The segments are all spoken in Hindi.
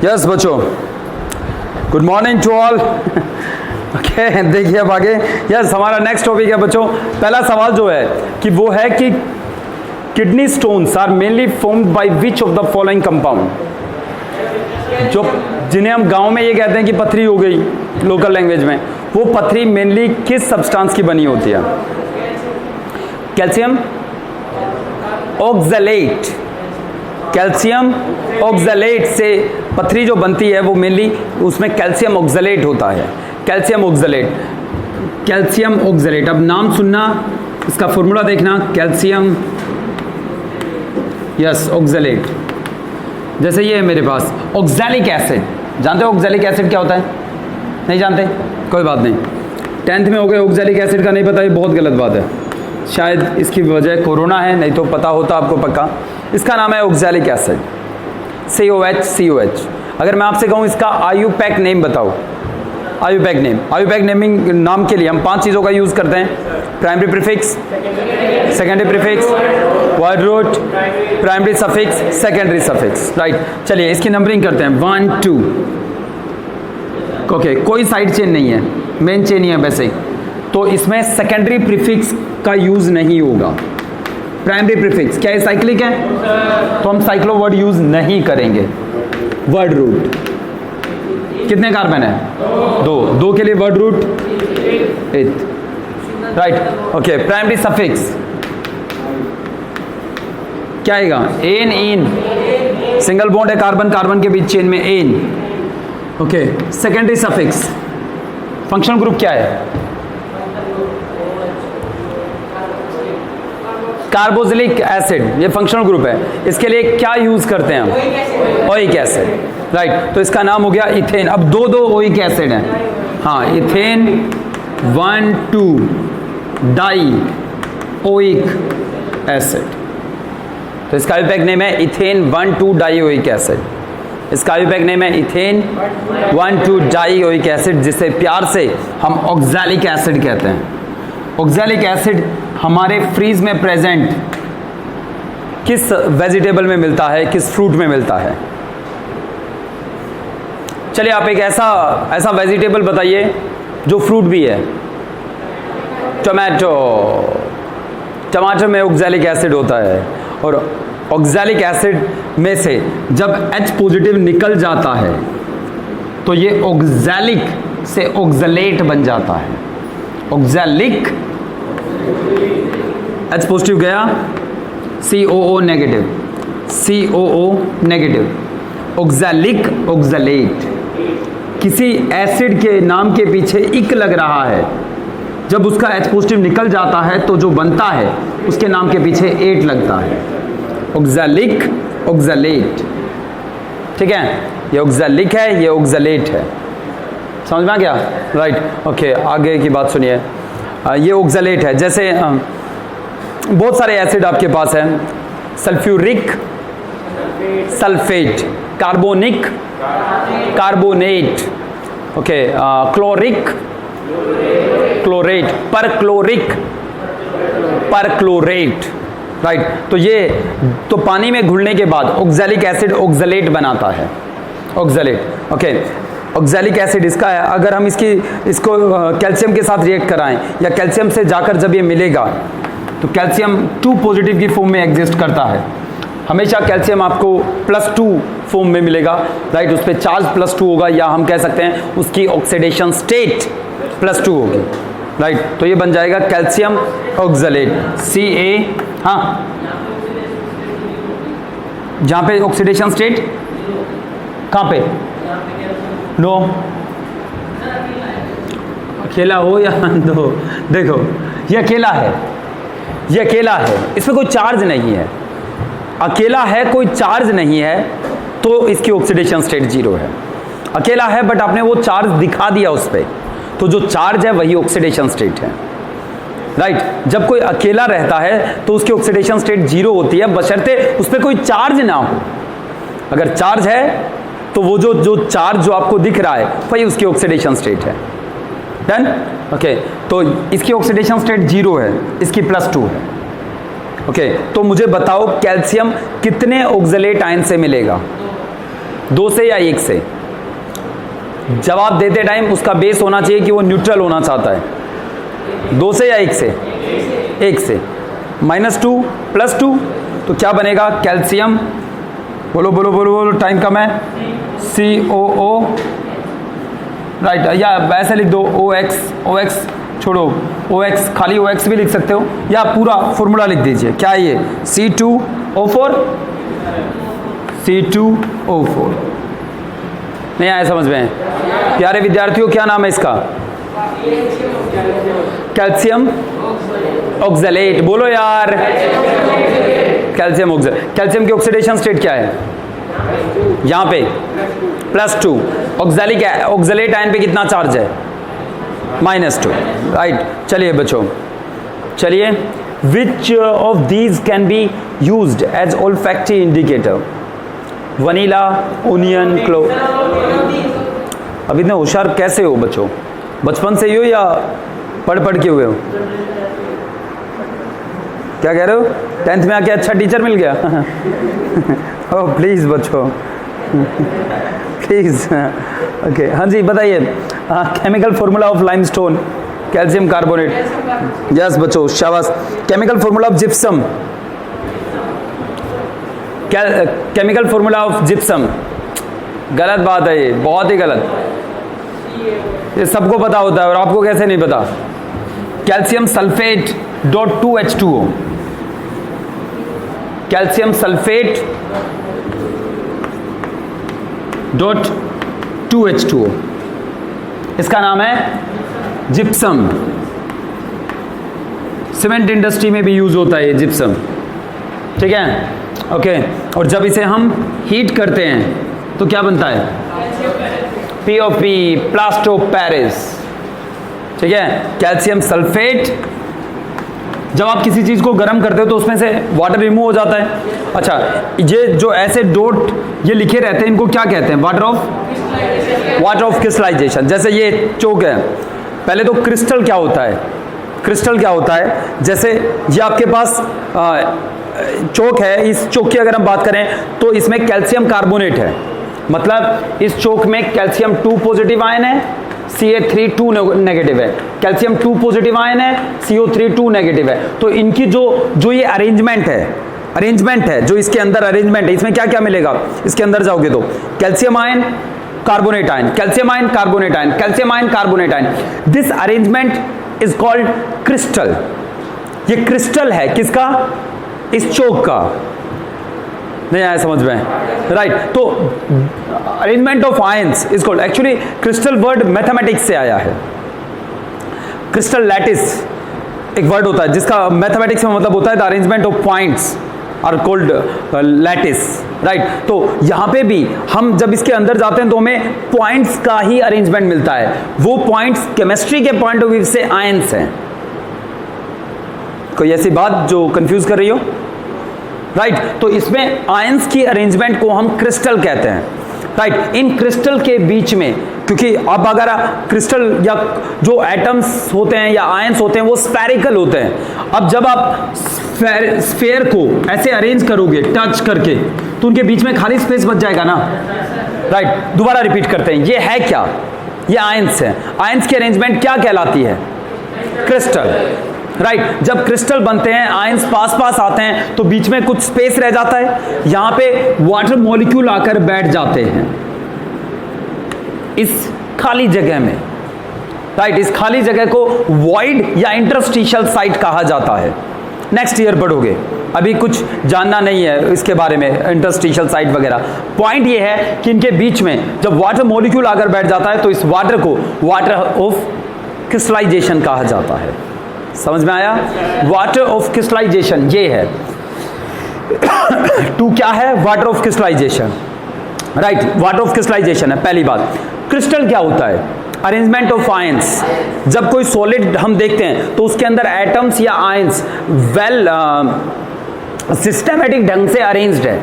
यस बच्चों, good morning to all. Okay, देखिए अब आगे। यस, हमारा नेक्स्ट टॉपिक है बच्चों। पहला सवाल जो है कि वो है कि kidney stones are mainly formed by which of the following compound. जो जिन्हें हम गांव में ये कहते हैं कि पथरी हो गई लोकल लैंग्वेज में, वो पथरी मेनली किस सब्सटेंस की बनी होती है? Calcium oxalate. कैल्शियम ऑक्सलेट से पथरी जो बनती है वो मेनली उसमें कैल्शियम ऑक्सलेट होता है। Calcium oxalate, calcium oxalate. अब नाम सुनना, इसका फॉर्मूला देखना, कैल्शियम यस ऑक्सलेट। जैसे ये है मेरे पास ऑक्सैलिक एसिड। जानते हो ऑक्सैलिक एसिड क्या होता है? नहीं जानते? कोई बात नहीं, 10th में हो गए, ऑक्सैलिक एसिड का नहीं पता, ये बहुत गलत बात है। शायद इसकी वजह कोरोना है, नहीं तो पता होता आपको पक्का। इसका नाम है ऑक्सैलिक एसिड, COH। अगर मैं आपसे कहूँ इसका आयुपैक नेम बताओ, आयुपैक नेम। आयुपैक नेमिंग नाम के लिए हम 5 चीज़ों का यूज़ करते हैं: primary prefix, secondary prefix, word root, primary suffix, secondary suffix. Right, चलिए इसकी नंबरिंग करते हैं 1 2। ओके, कोई साइड चेन नहीं है, मेन चेन ही है वैसे ही, तो इसमें सेकेंडरी प्रीफिक्स का यूज़ नहीं होगा। प्राइमरी प्रीफिक्स क्या है? साइक्लिक है, तो हम साइक्लो वर्ड यूज़ नहीं करेंगे। वर्ड रूट, कितने कार्बन है? 2 के लिए word root 8। Right, okay. Primary suffix क्या आएगा? एन, इन। सिंगल बॉन्ड है कार्बन कार्बन के बीच चेन में, ane. Okay, secondary suffix functional group क्या है? कार्बोक्सिलिक एसिड, ये फंक्शनल ग्रुप है। इसके लिए क्या यूज करते हैं हम? Oic acid. राइट, तो इसका नाम हो गया इथेन। अब 2 ओइक एसिड हैं, हाँ, इथेन 1 2 डाई ओइक एसिड। तो इसका आयुपैक नेम है इथेन 1 2 डाई ओइक एसिड। इसका आयुपैक नेम है इथेन 1 2 डाई ओइक एसिड, जिसे प्यार से हम ऑक्सैलिक एसिड कहते हैं। ऑक्सैलिक एसिड हमारे फ्रीज में प्रेजेंट किस वेजिटेबल में मिलता है, किस फ्रूट में मिलता है? चलिए आप एक ऐसा वेजिटेबल बताइए जो फ्रूट भी है। टमाटो। टमाटर में ऑक्सैलिक एसिड होता है, और ऑक्सैलिक एसिड में से जब H पॉजिटिव निकल जाता है तो ये ऑक्सैलिक से ऑक्सलेट बन जाता है। ऑक्सैलिक, H पॉजिटिव गया, COO negative, COO negative, oxalic oxalate. किसी एसिड के नाम के पीछे इक लग रहा है, जब उसका H पॉजिटिव निकल जाता है तो जो बनता है उसके नाम के पीछे 8 लगता है, ऑक्सैलिक ऑक्सलेट। ठीक है, ये ऑक्सैलिक है, ये ऑक्सलेट है। समझ में आ गया? Right, okay. आगे की बात सुनिए, ये ऑक्सलेट है। जैसे बहुत सारे एसिड आपके पास हैं, sulphuric, sulphate, carbonic, carbonate, okay, chloric, chlorate, perchloric, perchlorate. Right, तो ये तो पानी में घुलने के बाद ऑक्सैलिक एसिड ऑक्सलेट बनाता है, ऑक्सलेट। ओके, ऑक्सैलिक एसिड इसका है। अगर हम इसको कैल्शियम के साथ रिएक्ट कराएं या कैल्शियम से जाकर जब ये मिलेगा तो कैल्शियम 2 पॉजिटिव की फॉर्म में एग्जिस्ट करता है। हमेशा कैल्शियम आपको +2 फॉर्म में मिलेगा। राइट, उस पर चार्ज +2 होगा, या हम कह सकते हैं उसकी ऑक्सीडेशन स्टेट +2 होगी। राइट, तो ये बन जाएगा कैल्शियम ऑक्सलेट, Ca। हाँ, जहां पे ऑक्सीडेशन स्टेट कहां पे? नो, अकेला हो या दो, देखो ये अकेला है, ये अकेला है, इसमें कोई चार्ज नहीं है। अकेला है, कोई चार्ज नहीं है, तो इसकी ऑक्सीडेशन स्टेट 0 है। अकेला है बट आपने वो चार्ज दिखा दिया उस पर, तो जो चार्ज है वही ऑक्सीडेशन स्टेट है। राइट, जब कोई अकेला रहता है तो उसकी ऑक्सीडेशन स्टेट 0 होती है, बशर्ते उस पर कोई चार्ज ना हो। अगर चार्ज है तो वो जो चार्ज जो आपको दिख रहा है वही उसकी ऑक्सीडेशन स्टेट है। डन? ओके, तो इसकी ऑक्सीडेशन स्टेट 0 है, इसकी +2 है। ओके, तो मुझे बताओ कैल्शियम कितने ऑक्सलेट आयन से मिलेगा? 2 से या 1 से? जवाब देते टाइम उसका बेस होना चाहिए कि वो न्यूट्रल होना चाहता है। 2 से या 1 से? 1 से। -2 +2 तो क्या बनेगा? कैल्शियम, बोलो बोलो बोलो बोलो, टाइम कम है। COO, राइट, या ऐसे लिख दो OX छोड़ो, OX खाली OX भी लिख सकते हो, या पूरा फॉर्मूला लिख दीजिए। क्या है ये? C2O4, C2O4। नहीं आया समझ में? प्यारे विद्यार्थियों, क्या नाम है इसका? Calcium oxalate. बोलो यार, कैल्शियम ऑक्सलेट। कैल्शियम की ऑक्सीडेशन स्टेट क्या है? यहां पे +2। ऑक्सलेट आयन पे कितना चार्ज है? -2, राइट। चलिए बच्चों, चलिए, which of these can be used as olfactory indicator? Vanilla, onion, clove. अब इतने होशियार कैसे हो बच्चों? बचपन से ही हो या पढ़ पढ़ के हुए हो? क्या कह रहे हो? 10th में आके अच्छा टीचर मिल गया? ओह प्लीज़ बच्चों, प्लीज़। ओके, हाँ जी बताइए। Chemical formula of limestone, calcium carbonate. Yes बच्चों, शाबाश। Chemical formula of gypsum, chemical formula of gypsum. गलत बात है ये, बहुत ही गलत। ये सबको पता होता है और आपको कैसे नहीं पता? Calcium sulphate .2H2O, calcium sulphate .2H2O, इसका नाम है जिप्सम। सीमेंट इंडस्ट्री में भी यूज होता है ये जिप्सम, ठीक है? ओके, और जब इसे हम हीट करते हैं तो क्या बनता है? POP, प्लास्टर ऑफ पेरिस, ठीक है? Calcium sulphate. जब आप किसी चीज को गर्म करते हो तो उसमें से वाटर रिमूव हो जाता है। अच्छा, ये जो ऐसे डॉट ये लिखे रहते हैं, इनको क्या कहते हैं? Water of crystallization. जैसे ये चोक है, पहले तो क्रिस्टल क्या होता है? क्रिस्टल क्या होता है? जैसे ये आपके पास चोक है, इस चोक की अगर हम बात करें तो इसमें कैल्शियम कार्बोनेट है, मतलब इस चोक में कैल्शियम 2 पॉजिटिव आयन है, Ca3 2 नेगेटिव है। कैल्शियम 2 पॉजिटिव आयन है, CO3 2 नेगेटिव है। तो इनकी जो ये अरेंजमेंट है, जो इसके अंदर अरेंजमेंट है, इसमें क्या क्या मिलेगा? इसके अंदर जाओगे तो calcium ion, carbonate ion, calcium ion, carbonate ion, calcium ion, carbonate ion. This arrangement is called crystal. ये क्रिस्टल है किसका? इस चोक का। नहीं आया समझ में? राइट। तो arrangement of ions is called, actually crystal word mathematics से आया है। क्रिस्टल लैटिस एक वर्ड होता है जिसका मैथमेटिक्स में मतलब होता है the arrangement of points are called lattice, right. तो यहां पे भी हम जब इसके अंदर जाते हैं तो हमें पॉइंट्स का ही अरेंजमेंट मिलता है। वो पॉइंट्स केमिस्ट्री के पॉइंट ऑफ व्यू से आयंस हैं। कोई ऐसी बात जो कंफ्यूज कर रही हो? राइट। तो इसमें आयंस की अरेंजमेंट को हम क्रिस्टल कहते हैं, राइट। इन क्रिस्टल के बीच में, क्योंकि अब अगर क्रिस्टल या जो एटम्स होते हैं या आयंस होते हैं वो स्फेरिकल होते हैं। अब जब आप स्फेयर को ऐसे अरेंज करोगे टच करके तो उनके बीच में खाली स्पेस बच जाएगा ना, राइट। दोबारा रिपीट करते हैं, ये है क्या? ये आयंस है। आयंस की अरेंजमेंट क्या कहलाती है? Crystal, right. जब क्रिस्टल बनते हैं, आयंस पास पास आते हैं तो बीच में कुछ स्पेस रह जाता है, यहां पे वाटर मॉलिक्यूल आकर बैठ जाते हैं इस खाली जगह में, राइट। इस खाली जगह को वॉइड या इंटरस्टिशियल साइट कहा जाता है। नेक्स्ट ईयर पढ़ोगे, अभी कुछ जानना नहीं है इसके बारे में, इंटरस्टिशियल साइट वगैरह। पॉइंट ये है कि इनके बीच में जब वाटर मॉलिक्यूल आकर बैठ जाता है तो इस वाटर को वाटर ऑफ क्रिस्टलाइजेशन कहा जाता है। समझ में आया? वाटर ऑफ क्रिस्टलाइजेशन ये है। टू क्या है? Water of crystallization, right. Water of crystallization है पहली बात। क्रिस्टल क्या होता है? Arrangement of ions. जब कोई सॉलिड हम देखते हैं तो उसके अंदर एटम्स या आयंस वेल सिस्टमैटिक ढंग से अरेंज्ड है,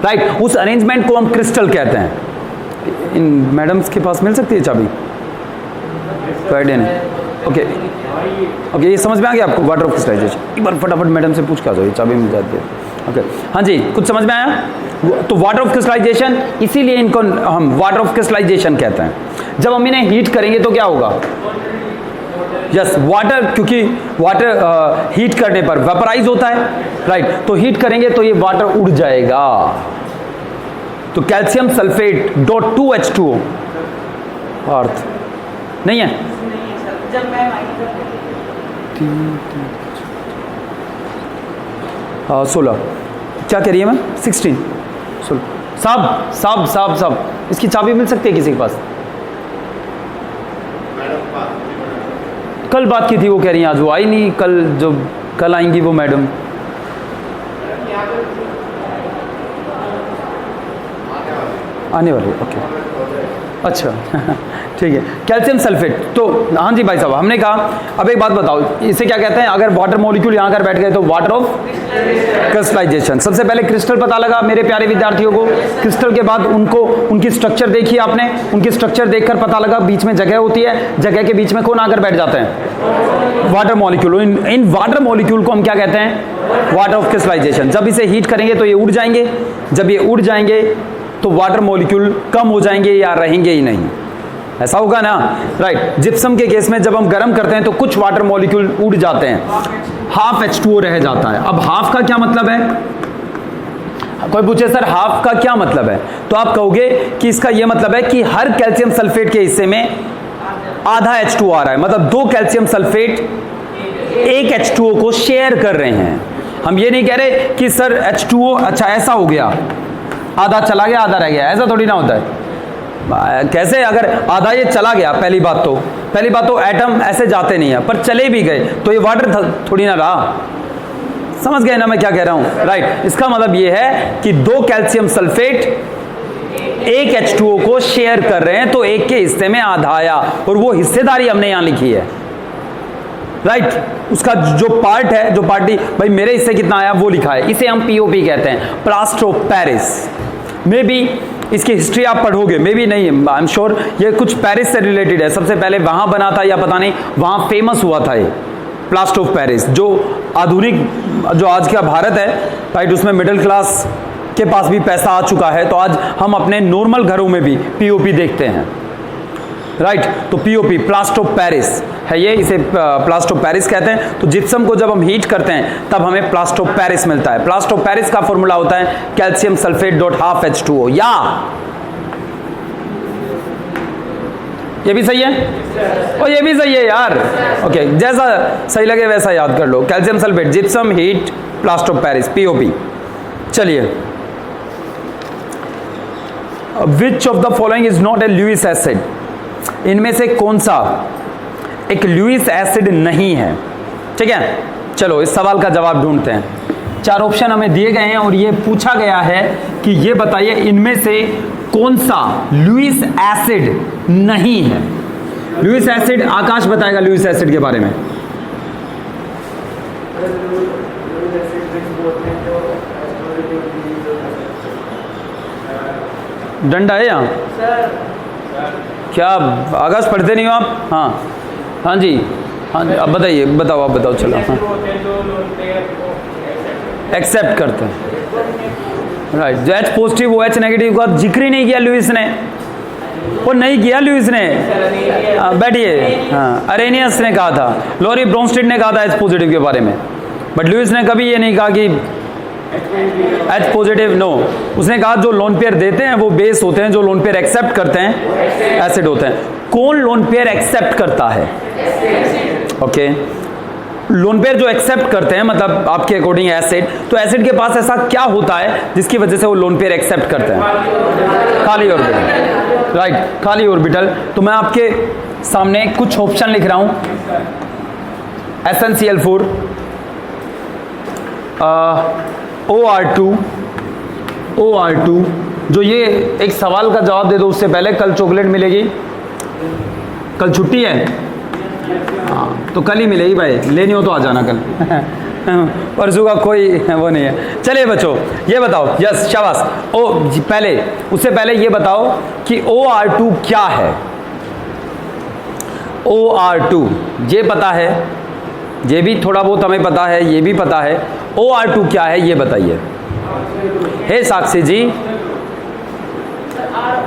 राइट। उस अरेंजमेंट को हम क्रिस्टल कहते हैं। इन मैडम्स के पास मिल सकती है चाबी? ओके ओके, ये समझ में आ गया आपको? Water of crystallization. एक बार फटाफट मैडम से पूछ के आ जाओ, ये चाबी मिल जाती है। ओके हाँ जी, कुछ समझ में आया? तो वाटर ऑफ क्रिस्टलाइजेशन, इसीलिए इनको हम वाटर ऑफ क्रिस्टलाइजेशन कहते हैं। जब हम इन्हें हीट करेंगे तो क्या होगा? यस, वाटर, क्योंकि वाटर हीट करने पर वेपराइज होता है, राइट? तो हीट करेंगे तो ये वाटर उड़ जाएगा। तो कैल्शियम सल्फेट डॉट 2H2O अर्थ नहीं है। जब मैं 16 क्या कह रही है मैम? 16 साहब इसकी चाबी मिल सकती है किसी के पास? कल बात की थी, वो कह रही है आज वो आई नहीं, कल आएंगी वो मैडम। आने वाली, ओके अच्छा ठीक है। कैल्शियम सल्फेट, तो हाँ जी भाई साहब, हमने कहा अब एक बात बताओ, इसे क्या कहते हैं? अगर वाटर मॉलिक्यूल यहाँ कर बैठ गए तो वाटर ऑफ क्रिस्टलाइजेशन। सबसे पहले क्रिस्टल पता लगा मेरे प्यारे विद्यार्थियों को। क्रिस्टल के बाद उनकी स्ट्रक्चर देखी आपने, उनकी स्ट्रक्चर देखकर पता लगा बीच में जगह होती है, जगह के बीच में कौन आकर बैठ जाते हैं? Water molecule. इन वाटर मॉलिक्यूल को हम क्या कहते हैं? Water of crystallization. जब इसे हीट करेंगे तो ये उड़ जाएंगे, जब ये उड़ जाएंगे तो वाटर मॉलिक्यूल कम हो जाएंगे या रहेंगे ही नहीं, ऐसा होगा ना, राइट? जिप्सम के केस में जब हम गर्म करते हैं तो कुछ वाटर मॉलिक्यूल उड़ जाते हैं, हाफ H2O रह जाता है। अब हाफ का क्या मतलब है? कोई पूछे सर हाफ का क्या मतलब है, तो आप कहोगे कि इसका यह मतलब है कि हर कैल्शियम सल्फेट के हिस्से में आधा H2O आ रहा है, मतलब 2 कैल्शियम सल्फेट 1 H2O को शेयर कर रहे हैं। हम ये नहीं कह रहे कि सर H2O अच्छा ऐसा हो गया, आधा चला गया आधा रह गया, ऐसा थोड़ी ना होता है। कैसे? अगर आधा ये चला गया, पहली बात तो एटम ऐसे जाते नहीं है, पर चले भी गए तो ये वाटर थोड़ी ना रहा। समझ गए ना मैं क्या कह रहा हूं, राइट? इसका मतलब ये है कि 2 कैल्शियम सल्फेट 1 H2O को शेयर कर रहे हैं, तो एक के हिस्से में आधा आया, और वो हिस्सेदारी हमने यहां लिखी है, राइट? उसका जो पार्ट है, जो पार्टी भाई मेरे हिस्से कितना आया वो लिखा है, इसे हम POP कहते हैं, plaster of Paris. May be इसकी हिस्ट्री आप पढ़ोगे, मे बी नहीं, आई एम श्योर ये कुछ पेरिस से रिलेटेड है। सबसे पहले वहां बना था या पता नहीं, वहां फेमस हुआ था ये प्लास्टर ऑफ पेरिस। जो आधुनिक, जो आज का भारत है, राइट, उसमें मिडिल क्लास के पास भी पैसा आ चुका है, तो आज हम अपने नॉर्मल घरों में भी POP देखते हैं, राइट? तो POP प्लास्टर ऑफ पेरिस है ये, इसे प्लास्टर ऑफ पेरिस कहते हैं। तो जिप्सम को जब हम हीट करते हैं तब हमें प्लास्टर ऑफ पेरिस मिलता है। प्लास्टर ऑफ पेरिस का फॉर्मूला होता है calcium sulphate dot half H2O, या ये भी सही है और ये भी सही है यार, ओके, जैसा सही लगे वैसा याद कर लो। Calcium sulphate, gypsum, heat, plaster of Paris, POP। चलिए, which of the following is not a Lewis acid? इनमें से कौन सा एक लुईस एसिड नहीं है? ठीक है, चलो इस सवाल का जवाब ढूंढते हैं। 4 ऑप्शन हमें दिए गए हैं और ये पूछा गया है कि ये बताइए इनमें से कौन सा लुईस एसिड नहीं है। लुईस एसिड, आकाश बताएगा लुईस एसिड के बारे में। डंडा है यहाँ? क्या आकाश पढ़ते नहीं हो आप? हाँ हाँ जी, हाँ जी, अब बताइए, बताओ, आप बताओ, चलो। हाँ, एक्सेप्ट करते हैं, राइट। जो H पॉजिटिव वो H नेगेटिव का जिक्र ही नहीं किया लुईस ने, वो नहीं किया लुईस ने। बैठिए, हाँ, अरेनियस ने कहा था, लॉरी ब्रोंस्टेड ने कहा था H पॉजिटिव के बारे में, बट लुईस ने कभी ये नहीं कहा कि H पॉजिटिव, नो। उसने कहा जो लोन पेयर देते हैं वो बेस होते हैं, जो लोन पेयर एक्सेप्ट करते हैं एसिड होते हैं। कौन लोन पेयर एक्सेप्ट करता है? ओके, लोन पेयर जो एक्सेप्ट करते हैं, मतलब आपके अकॉर्डिंग एसिड, तो एसिड के पास ऐसा क्या होता है जिसकी वजह से वो लोन पेयर एक्सेप्ट करते हैं? खाली ऑर्बिटल, राइट, खाली ऑर्बिटल। तो मैं आपके सामने कुछ ऑप्शन लिख रहा हूं। SnCl4, OR2, जो ये एक सवाल का जवाब दे दो उससे पहले, कल चॉकलेट मिलेगी, कल छुट्टी है? हाँ, तो कल ही मिलेगी भाई, लेनी हो तो आ जाना कल। परसों का कोई वो नहीं है। चलिए बच्चों, ये बताओ, यस, शाबाश। पहले, उससे पहले ये बताओ कि OR2 क्या है? OR2 ये पता है, ये भी थोड़ा बहुत हमें पता है, ये भी पता है। OR2 क्या है ये बताइए। हे साक्षी जी,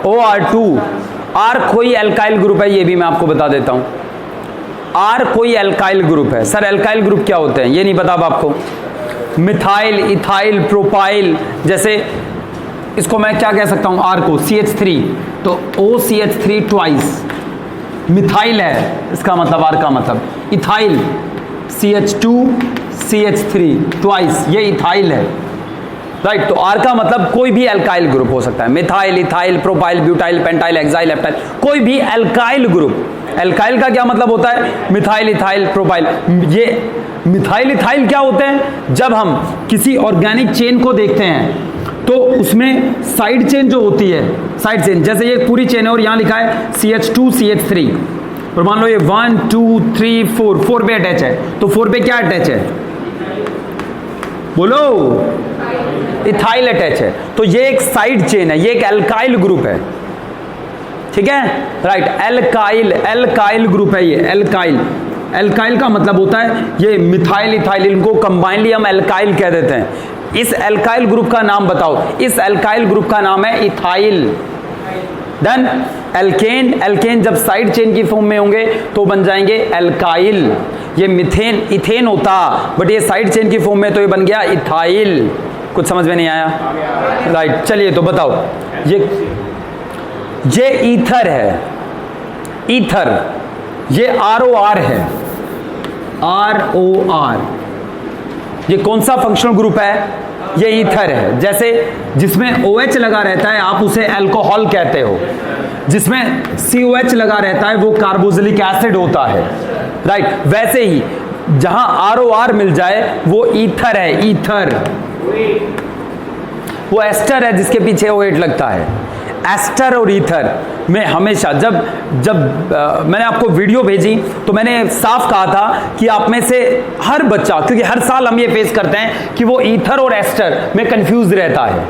OR2, R कोई एल्काइल ग्रुप है, ये भी मैं आपको बता देता हूं। R कोई एल्काइल ग्रुप है। सर एल्काइल ग्रुप क्या होते हैं, ये नहीं पता अब आपको? मिथाइल, इथाइल, प्रोपाइल, जैसे इसको मैं क्या कह सकता हूं, R को CH3, तो OCH3 ट्वाइस मिथाइल है, इसका मतलब R का मतलब। इथाइल CH2 CH3 ट्वाइस, ये इथाइल है, राइट। तो R का मतलब कोई भी एल्काइल ग्रुप हो सकता है, methyl, ethyl, propyl, butyl, pentyl, hexyl, heptyl, कोई भी एल्काइल ग्रुप। एल्काइल का क्या मतलब होता है? Methyl, ethyl, propyl. ये मिथाइल, इथाइल क्या होते हैं? जब हम किसी ऑर्गेनिक चेन को देखते हैं तो उसमें साइड चेन जो होती है, साइड चेन, जैसे ये पूरी चेन है और यहां लिखा है CH2 CH3, और मान लो ये 1 2 3 4 पे अटैच है, तो 4 पे क्या अटैच है? बोलो, इथाइल अटैच है। तो ये एक साइड चेन है, ये एक एल्काइल ग्रुप है, ठीक है, राइट। एल्काइल, एल्काइल ग्रुप है ये, एल्काइल। एल्काइल का मतलब होता है ये मिथाइल, इथाइल, इनको कंबाइनली हम एल्काइल कह देते हैं। इस एल्काइल ग्रुप का नाम बताओ। इस एल्काइल ग्रुप का नाम है इथाइल। डन। एल्केन, एल्केन जब साइड चेन की फॉर्म में होंगे तो बन जाएंगे एल्काइल। ये मिथेन, इथेन होता, बट ये साइड चेन की फॉर्म में तो ये बन गया इथाइल। कुछ समझ में नहीं आया? राइट, चलिए तो बताओ। ये ईथर है, ईथर, ये ROR है, ROR। ये कौन सा फंक्शनल ग्रुप है? ये ईथर है। जैसे जिसमें OH लगा रहता है आप उसे अल्कोहल कहते हो, जिसमें COH लगा रहता है वो कार्बोक्सिलिक एसिड होता है, राइट। वैसे ही जहां ROR मिल जाए वो ईथर है, ईथर। वो एस्टर है जिसके पीछे OH लगता है। एस्टर और ईथर में हमेशा जब मैंने आपको वीडियो भेजी तो मैंने साफ कहा था कि आप में से हर बच्चा, क्योंकि हर साल हम ये फेस करते हैं कि वो ईथर और एस्टर में कंफ्यूज रहता है,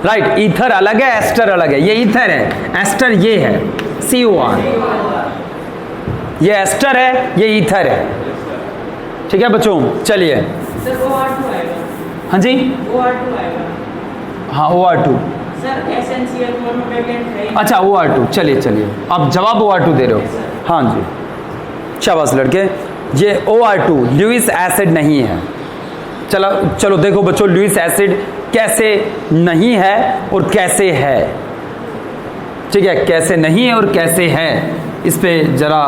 राइट। ईथर अलग है, एस्टर अलग है। ये ईथर है, एस्टर ये है COR। ये एस्टर है, ये ईथर है, ठीक है बच्चों। चलिए, हाँ जी, हाँ OR2 सर एसेंशियल मोनोवैलेंट है। अच्छा OR2, चलिए चलिए, आप जवाब OR2 दे रहे हो। हाँ जी, शाबाश लड़के। ये OR2 ल्यूइस एसिड नहीं है। चलो देखो बच्चों, ल्यूइस एसिड कैसे नहीं है और कैसे है, ठीक है, कैसे नहीं है और कैसे है, इस पे जरा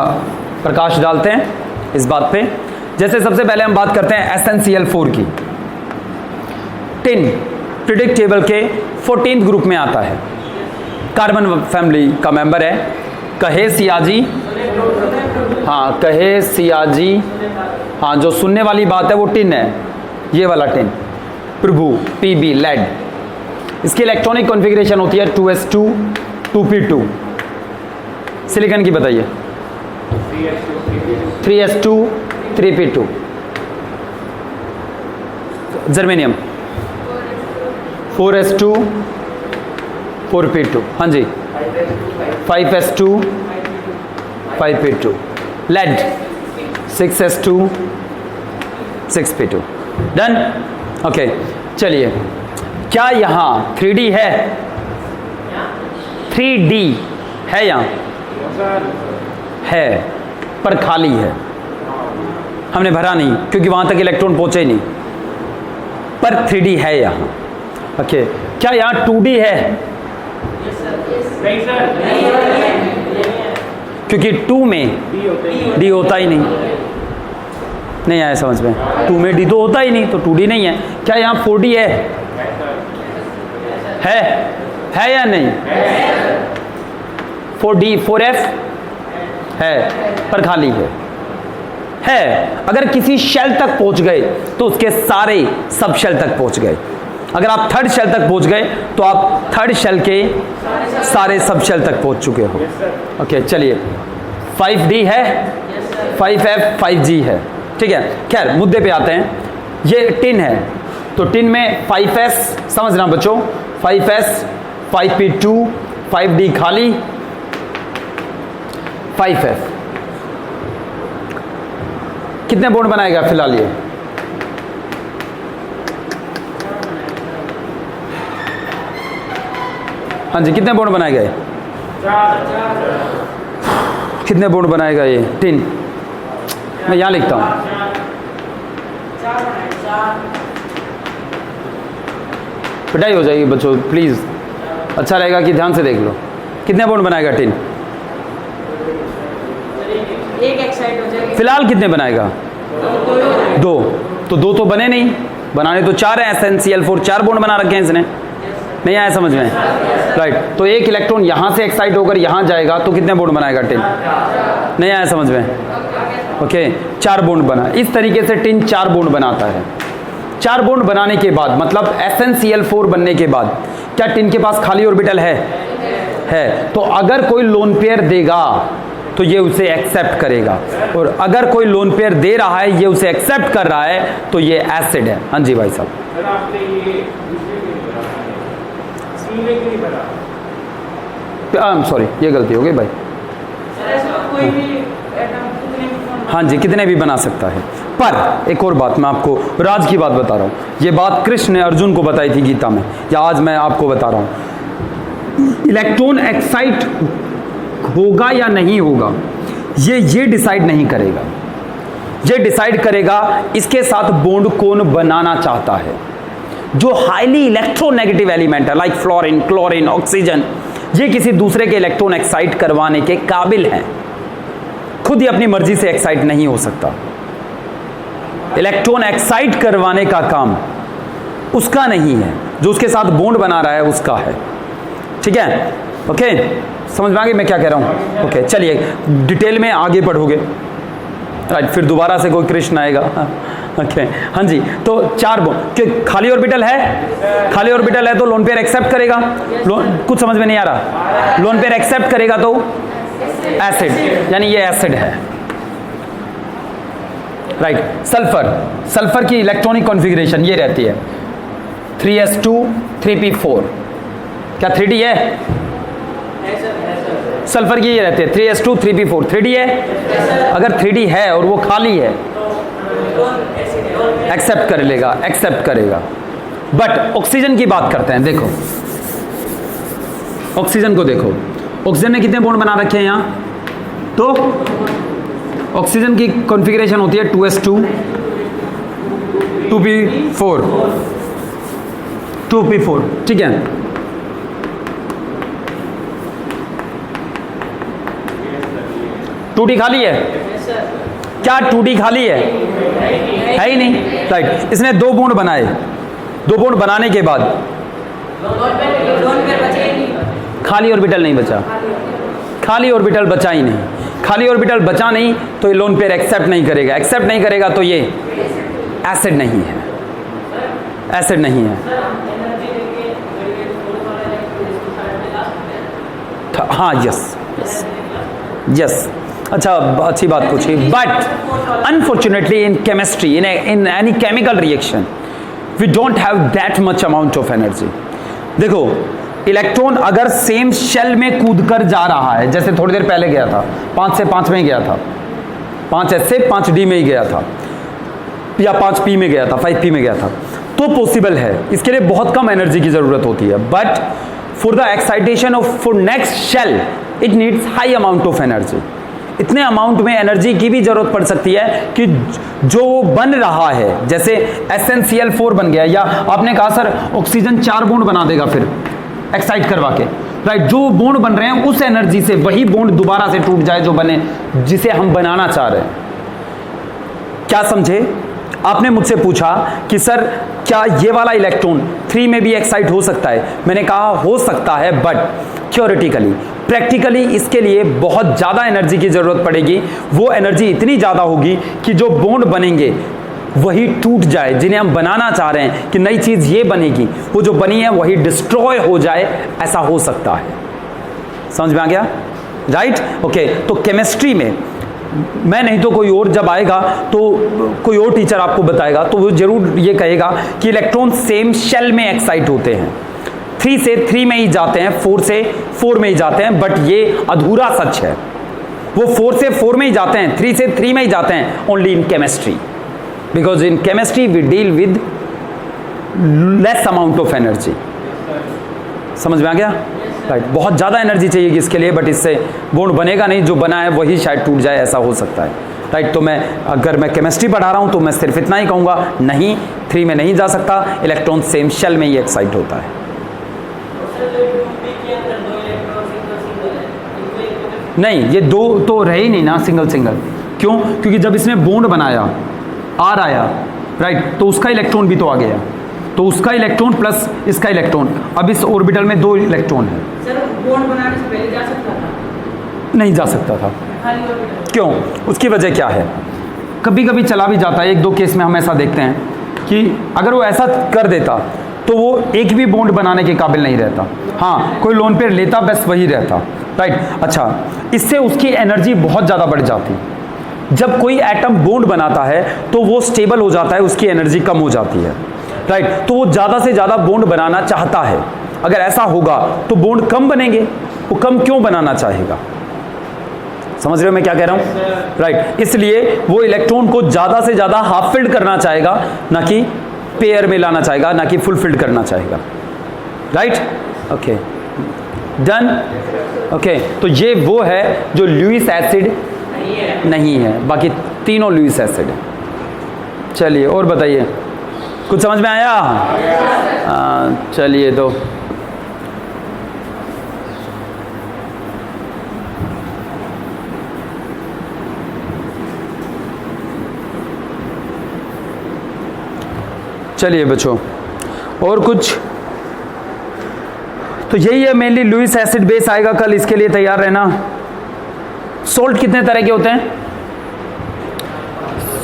प्रकाश डालते हैं इस बात पे। जैसे सबसे पहले हम बात करते हैं SnCl4 की। टिन पीरियोडिक टेबल के 14th ग्रुप में आता है, कार्बन फैमिली का मेंबर है। कहे सियाजी, हाँ कहे सियाजी, हाँ जो सुनने वाली बात है वो टिन है, ये वाला टिन। प्रभु Pb लेड, इसकी इलेक्ट्रॉनिक कॉन्फ़िगरेशन होती है 2s2 2p2। सिलिकॉन की बताइए, 3s2 3p2। Germanium 4s2 4p2, हाँ जी 5s2 5p2। Lead 6s2 6p2। Done, okay. चलिए, क्या यहाँ 3D है? 3D है यहाँ? है, पर खाली है, हमने भरा नहीं क्योंकि वहां तक इलेक्ट्रॉन पहुंचे ही नहीं, पर 3D है यहाँ। ओके, क्या यहाँ 2D है? नहीं सर, क्योंकि 2 में D होता ही नहीं आया समझ में। 2 में D तो होता ही नहीं, तो 2D नहीं है। क्या यहाँ 4D है? है या नहीं? 4D 4F है, पर खाली है। अगर किसी शेल तक पहुंच गए तो उसके सारे सब शेल तक पहुंच गए। अगर आप थर्ड शेल तक पहुंच गए तो आप थर्ड शेल के सारे सब शेल तक पहुंच चुके हो। ओके, चलिए 5D है, 5F 5G है, ठीक है। खैर मुद्दे पे आते हैं। ये टिन है, तो टिन में 5S, समझना बच्चों, 5S 5p2 5D खाली 5F। कितने बॉन्ड बनाएगा फिलहाल ये? हाँ जी, कितने बॉन्ड बनाए गए? कितने बॉन्ड बनाएगा ये टिन? मैं यहाँ लिखता हूँ। पिटाई हो जाएगी बच्चों, प्लीज़। अच्छा रहेगा कि ध्यान से देख लो। कितने बॉन्ड बनाएगा टिन? एक एक्साइड हो जाएगी। फिलहाल कितने बनाएगा? 2। तो 2 तो बने नहीं, बनाने तो 4 हैं। SnCl4 4 बॉन्ड बना रखे हैं इसने। नहीं आया समझ में? राइट। तो एक इलेक्ट्रॉन यहाँ से एक्साइट होकर यहाँ जाएगा तो कितने बॉन्ड बनाएगा टिन? नहीं आया समझ में? ओके, 4 बॉन्ड बना। इस तरीके से टिन 4 बॉन्ड बनाता है। 4 बॉन्ड बनाने के बाद, मतलब SnCl4 बनने के बाद, क्या टिन के पास खाली ऑर्बिटल है? तो अगर कोई लोन पेयर देगा तो ये उसे एक्सेप्ट करेगा, और अगर कोई लोन पेयर दे रहा है, ये उसे एक्सेप्ट कर रहा है, तो ये एसिड है। हाँ जी भाई साहब। सॉरी, ये गलती हो गई भाई। कोई भी एटम हाँ जी, कितने भी बना सकता है। पर एक और बात मैं आपको राज की बात बता रहा हूँ। ये बात कृष्ण ने अर्जुन को बताई थी गीता में, या आज मैं आपको बता रहा हूँ। इलेक्ट्रॉन एक्साइट होगा या नहीं होगा, ये डिसाइड नहीं करेगा। ये डिसाइड करेगा इसके साथ बॉन्ड कौन बनाना चाहता है। जो हाईली इलेक्ट्रोनेगेटिव एलिमेंट है, लाइक फ्लोरीन, क्लोरीन, ऑक्सीजन, ये किसी दूसरे के इलेक्ट्रॉन एक्साइट करवाने के काबिल हैं। खुद ही अपनी मर्जी से एक्साइट नहीं हो सकता। इलेक्ट्रॉन एक्साइट करवाने का काम उसका नहीं है, जो उसके साथ बॉन्ड बना रहा है उसका है। ठीक है? ओके, समझ में आ गई मैं क्या कह रहा हूँ? ओके, चलिए डिटेल में आगे बढ़ोगे। राइट, फिर दोबारा से कोई कृष्ण आएगा। ओके, हाँ जी। तो 4 बॉन्ड, खाली ऑर्बिटल है, खाली ऑर्बिटल है तो लोन पेयर एक्सेप्ट करेगा। कुछ समझ में नहीं आ रहा? लोन पेयर एक्सेप्ट करेगा तो एसिड, यानी ये एसिड है। राइट। सल्फर की इलेक्ट्रॉनिक कॉन्फ़िगरेशन ये रहती है 3s2 3p4। क्या 3d है? सल्फर की ये रहती है 3s2 3p4। 3d है? अगर 3d है और वो खाली है, एक्सेप्ट करेगा। बट ऑक्सीजन की बात करते हैं। देखो ऑक्सीजन को देखो, ऑक्सीजन ने कितने बॉन्ड बना रखे हैं यहां? तो ऑक्सीजन की कॉन्फ़िगरेशन होती है 2s2 2p4 2p4। ठीक है? टूटी खाली है? क्या 2d खाली है? है ही नहीं। राइट। इसने 2 बॉन्ड बनाए। 2 बॉन्ड बनाने के बाद खाली ऑर्बिटल नहीं बचा। खाली ऑर्बिटल बचा ही नहीं। खाली ऑर्बिटल बचा नहीं तो ये लोन पेयर एक्सेप्ट नहीं करेगा। एक्सेप्ट नहीं करेगा तो ये एसिड नहीं है। एसिड नहीं है। हाँ, यस। अच्छा, अच्छी बात पूछी। But unfortunately in chemistry, in any chemical reaction, we don't have that much amount of energy. देखो, इलेक्ट्रॉन अगर सेम शेल में कूदकर जा रहा है, जैसे थोड़ी देर पहले गया था, 5 से 5 में गया था, 5s से 5d में ही गया था, या 5p में गया था, 5p में गया था, तो पॉसिबल है। इसके लिए बहुत कम एनर्जी की जरूरत होती है। But for the excitation of for next shell it needs high amount of energy. इतने अमाउंट में एनर्जी की भी जरूरत पड़ सकती है कि जो बन रहा है, जैसे SnCl4 बन गया, या आपने कहा सर ऑक्सीजन 4 बॉन्ड बना देगा फिर एक्साइट करवा के। राइट। जो बॉन्ड बन रहे हैं उस एनर्जी से वही बॉन्ड दोबारा से टूट जाए जो बने, जिसे हम बनाना चाह रहे हैं। क्या समझे? आपने मुझसे पूछा कि सर क्या ये वाला इलेक्ट्रॉन 3 में भी एक्साइट हो सकता है? मैंने कहा हो सकता है, बट थ्योरेटिकली, प्रैक्टिकली इसके लिए बहुत ज़्यादा एनर्जी की ज़रूरत पड़ेगी। वो एनर्जी इतनी ज़्यादा होगी कि जो बॉन्ड बनेंगे वही टूट जाए, जिन्हें हम बनाना चाह रहे हैं कि नई चीज़ ये बनेगी, वो जो बनी है वही डिस्ट्रॉय हो जाए, ऐसा हो सकता है। समझ में आ गया? राइट। ओके, तो केमिस्ट्री में मैं नहीं तो कोई और जब आएगा तो कोई और टीचर आपको बताएगा तो वो जरूर ये कहेगा कि इलेक्ट्रॉन सेम शेल में एक्साइट होते हैं, 3 से 3 में ही जाते हैं, 4 से 4 में ही जाते हैं। बट ये अधूरा सच है। वो 4 से 4 में ही जाते हैं, 3 से 3 में ही जाते हैं only in chemistry, because in chemistry we deal with less amount of energy. समझ में आ गया? राइट, बहुत ज़्यादा एनर्जी चाहिए इसके लिए, बट इससे बॉन्ड बनेगा नहीं, जो बना है वही शायद टूट जाए, ऐसा हो सकता है। राइट, तो अगर मैं केमिस्ट्री पढ़ा रहा हूँ तो मैं सिर्फ इतना ही कहूँगा, नहीं 3 में नहीं जा सकता, इलेक्ट्रॉन सेम शेल में ही एक्साइट होता है। नहीं, ये दो तो रहे ही नहीं ना, सिंगल सिंगल। क्यों? क्योंकि जब इसने बॉन्ड बनाया, आर आया, राइट, तो उसका इलेक्ट्रॉन भी तो आ गया, तो उसका इलेक्ट्रॉन प्लस इसका इलेक्ट्रॉन, अब इस ऑर्बिटल में 2 इलेक्ट्रॉन है। सर बॉन्ड बनाने से पहले जा सकता था? नहीं जा सकता था। खाली ऑर्बिटल। क्यों? उसकी वजह क्या है? कभी कभी चला भी जाता है, 1-2 केस में हम ऐसा देखते हैं कि अगर वो ऐसा कर देता तो वो एक भी बॉन्ड बनाने के काबिल नहीं रहता। हाँ, कोई लोन पेयर लेता, बस वही रहता। राइट, अच्छा, इससे उसकी एनर्जी बहुत ज़्यादा बढ़ जाती। जब कोई एटम बॉन्ड बनाता है तो वो स्टेबल हो जाता है, उसकी एनर्जी कम हो जाती है। राइट, तो वो ज़्यादा से ज़्यादा बॉन्ड बनाना चाहता है। अगर ऐसा होगा तो बॉन्ड कम बनेंगे, वो कम क्यों बनाना चाहेगा? समझ रहे हो मैं क्या कह रहा हूँ? राइट, इसलिए वो इलेक्ट्रॉन को ज़्यादा से ज़्यादा हाफ फिल्ड करना चाहेगा, ना कि पेयर में लाना चाहेगा, ना कि फुल फिल्ड करना चाहेगा। Right, okay, done. ओके, तो ये वो है जो लुईस एसिड नहीं है, बाकी तीनों लुईस एसिड है। चलिए और बताइए, कुछ समझ में आया? चलिए, तो चलिए बच्चों, और कुछ? तो यही है मेनली, लुईस एसिड बेस आएगा कल, इसके लिए तैयार रहना। सोल्ट कितने तरह के होते हैं?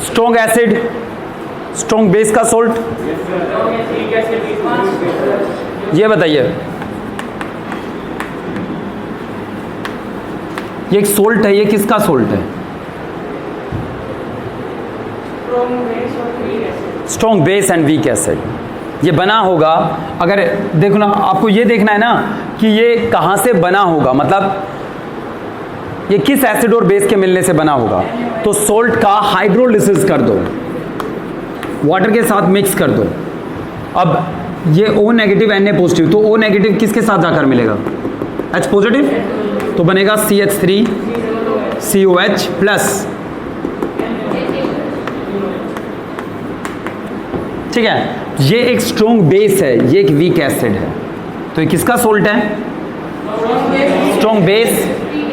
स्ट्रॉन्ग एसिड, स्ट्रॉन्ग बेस का सोल्ट, ये बताइए। ये एक सोल्ट है, ये किसका सोल्ट है? Strong base and weak acid. ये बना होगा, अगर देखो ना, आपको ये देखना है ना कि ये कहाँ से बना होगा, मतलब ये किस एसिड और बेस के मिलने से बना होगा। तो सोल्ट का हाइड्रोलिसिस कर दो, वाटर के साथ मिक्स कर दो। अब ये O नेगेटिव Na पॉजिटिव, तो O नेगेटिव किसके साथ जाकर मिलेगा? H पॉजिटिव, तो बनेगा CH3 COH प्लस। ठीक है, ये एक स्ट्रॉन्ग बेस है, ये एक वीक एसिड है, तो ये किसका सोल्ट है? स्ट्रॉन्ग बेस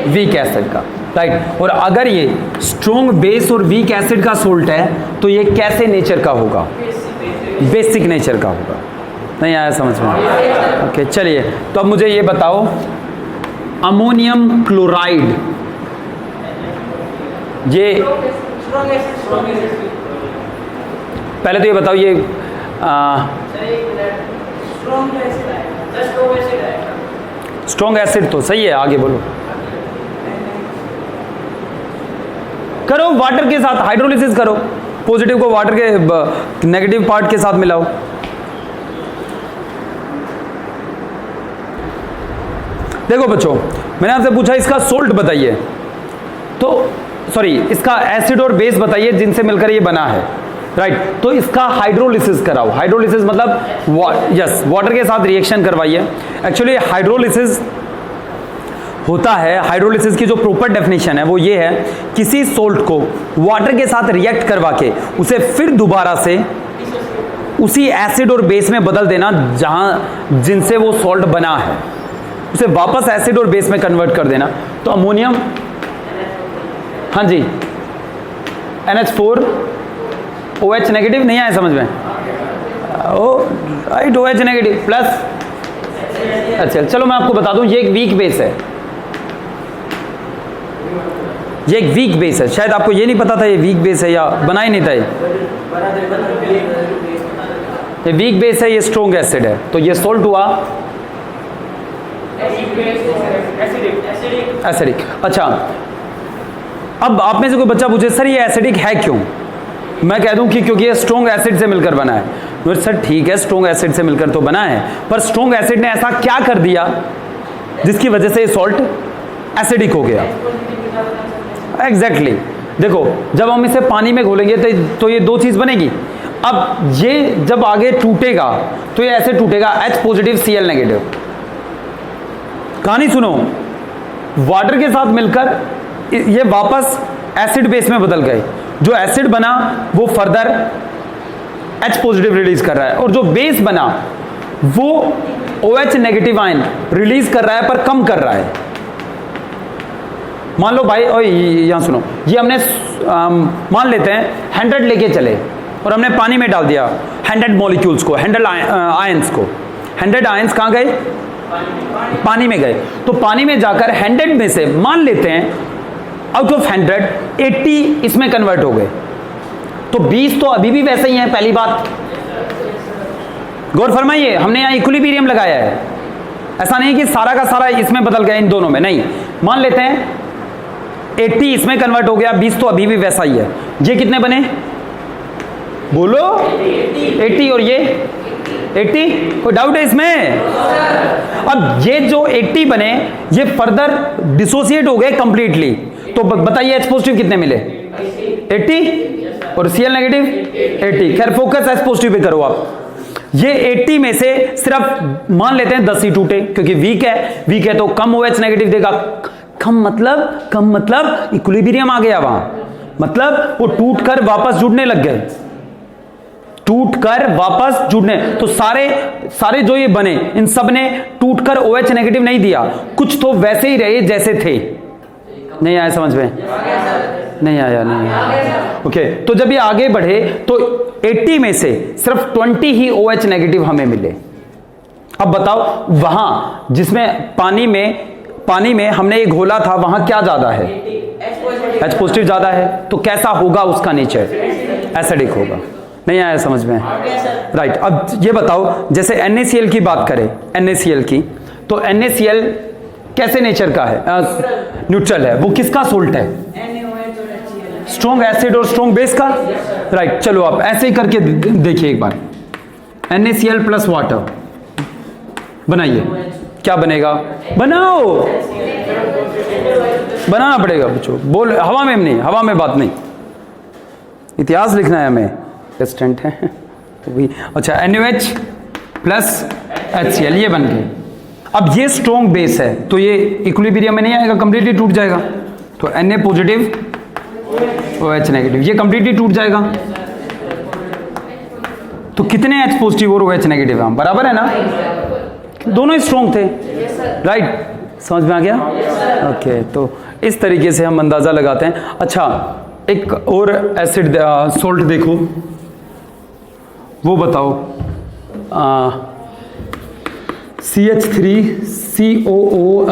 वीक एसिड का। राइट, और अगर ये स्ट्रॉन्ग बेस और वीक एसिड का सोल्ट है तो ये कैसे नेचर का होगा? बेसिक नेचर का होगा। नहीं आया समझ में? ओके, चलिए, तो अब मुझे ये बताओ, अमोनियम क्लोराइड, ये पहले तो ये बताओ, ये स्ट्रॉन्ग एसिड तो सही है, आगे बोलो। करो वाटर के साथ हाइड्रोलिसिस करो, पॉजिटिव को वाटर के नेगेटिव पार्ट के साथ मिलाओ। देखो बच्चों, मैंने आपसे पूछा इसका सोल्ट बताइए, तो सॉरी, इसका एसिड और बेस बताइए जिनसे मिलकर ये बना है। राइट, तो इसका हाइड्रोलिसिस कराओ। हाइड्रोलिसिस मतलब यस, वाटर के साथ रिएक्शन करवाइए। एक्चुअली हाइड्रोलिसिस होता है, हाइड्रोलिसिस की जो प्रॉपर डेफिनेशन है वो ये है, किसी सोल्ट को वाटर के साथ रिएक्ट करवा के उसे फिर दोबारा से उसी एसिड और बेस में बदल देना जहां जिनसे वो सॉल्ट बना है, उसे वापस एसिड और बेस में कन्वर्ट कर देना। तो अमोनियम, हाँ जी, NH4 OH नेगेटिव, नहीं आया समझ में? Right, OH negative plus. अच्छा चलो मैं आपको बता दूं, ये एक वीक बेस है, ये एक वीक बेस है। शायद आपको ये नहीं पता था ये वीक बेस है, या बना ही नहीं था ये वीक बेस है, ये स्ट्रॉन्ग एसिड है, तो ये सोल्ट हुआ एसिडिक। अच्छा, अब आप में से कोई बच्चा पूछे सर ये एसिडिक है क्यों? मैं कह दूं कि क्योंकि ये स्ट्रॉन्ग एसिड से मिलकर बना है। तो सर ठीक है, स्ट्रॉन्ग एसिड से मिलकर तो बना है, पर स्ट्रॉन्ग एसिड ने ऐसा क्या कर दिया जिसकी वजह से ये सॉल्ट एसिडिक हो गया? एग्जैक्टली देखो, जब हम इसे पानी में घोलेंगे तो ये दो चीज बनेगी। अब ये जब आगे टूटेगा तो ये ऐसे टूटेगा, H पॉजिटिव Cl नेगेटिव, कहानी सुनो, वाटर के साथ मिलकर ये वापस एसिड बेस में बदल गए। जो एसिड बना वो फर्दर H पॉजिटिव रिलीज कर रहा है, और जो बेस बना वो OH नेगेटिव आयन रिलीज कर रहा है, पर कम कर रहा है। मान लो भाई, और यहां सुनो, ये हमने मान लेते हैं 100 लेके चले और हमने पानी में डाल दिया 100 मॉलिक्यूल्स को, 100 आयंस को। 100 आयंस कहां गए? पानी में गए। तो पानी में जाकर 100 में से मान लेते हैं आउट ऑफ 100 80 इसमें कन्वर्ट हो गए, तो 20 तो अभी भी वैसे ही है। पहली बात गौर फरमाइए, हमने यहां इक्विलिब्रियम लगाया है, ऐसा नहीं कि सारा का सारा इसमें बदल गया इन दोनों में, नहीं। मान लेते हैं 80 इसमें कन्वर्ट हो गया, 20 तो अभी भी वैसा ही है। ये कितने बने बोलो? 80 और ये 80, कोई डाउट है इसमें? अब ये जो 80 बने ये फर्दर डिसोसिएट हो गए कंप्लीटली, तो बताइए H पॉजिटिव कितने मिले? 80 और Cl नेगेटिव 80। खैर फोकस H पॉजिटिव पे करो आप। ये 80 में से सिर्फ मान लेते हैं 10 ही टूटे, क्योंकि वीक है तो कम OH नेगेटिव देगा। कम मतलब इक्विलिब्रियम आ गया वहां, मतलब वो टूटकर वापस जुड़ने लग गए, तो सारे जो ये बने इन सब ने टूटकर OH नेगेटिव नहीं दिया, कुछ तो वैसे ही रहे जैसे थे। नहीं आया समझ में? नहीं आया। ओके, तो जब ये आगे बढ़े तो 80 में से सिर्फ 20 ही OH नेगेटिव हमें मिले। अब बताओ, वहां जिसमें पानी में हमने एक घोला था, वहां क्या ज्यादा है? H पॉजिटिव ज्यादा है, तो कैसा होगा उसका नेचर? एसिडिक होगा। नहीं आया समझ में? राइट। अब ये बताओ, जैसे NaCl की बात करें, NaCl की, तो NaCl कैसे नेचर का है? न्यूट्रल है। वो किसका सोल्ट है? स्ट्रॉन्ग एसिड और स्ट्रॉन्ग बेस का। राइट, चलो आप ऐसे ही करके देखिए एक बार। NaCl प्लस वाटर बनाइए, क्या बनेगा? बनाना पड़ेगा बच्चों, बोल हवा में नहीं, हवा में बात नहीं, इतिहास लिखना है हमें, टेस्टेंट है तो भी। अच्छा, NaOH प्लस HCl ये बन गए। अब ये स्ट्रॉन्ग बेस है तो ये इक्विलिब्रियम में नहीं आएगा, कंप्लीटली टूट जाएगा। तो Na पॉजिटिव OH नेगेटिव, ये कंप्लीटली टूट जाएगा। तो कितने H पॉजिटिव और OH नेगेटिव हम बराबर है ना? दोनों ही स्ट्रॉन्ग थे। राइट, समझ में आ गया? ओके, तो इस तरीके से हम अंदाजा लगाते हैं। अच्छा, एक और एसिड सोल्ट देखो, वो बताओ। CH3COO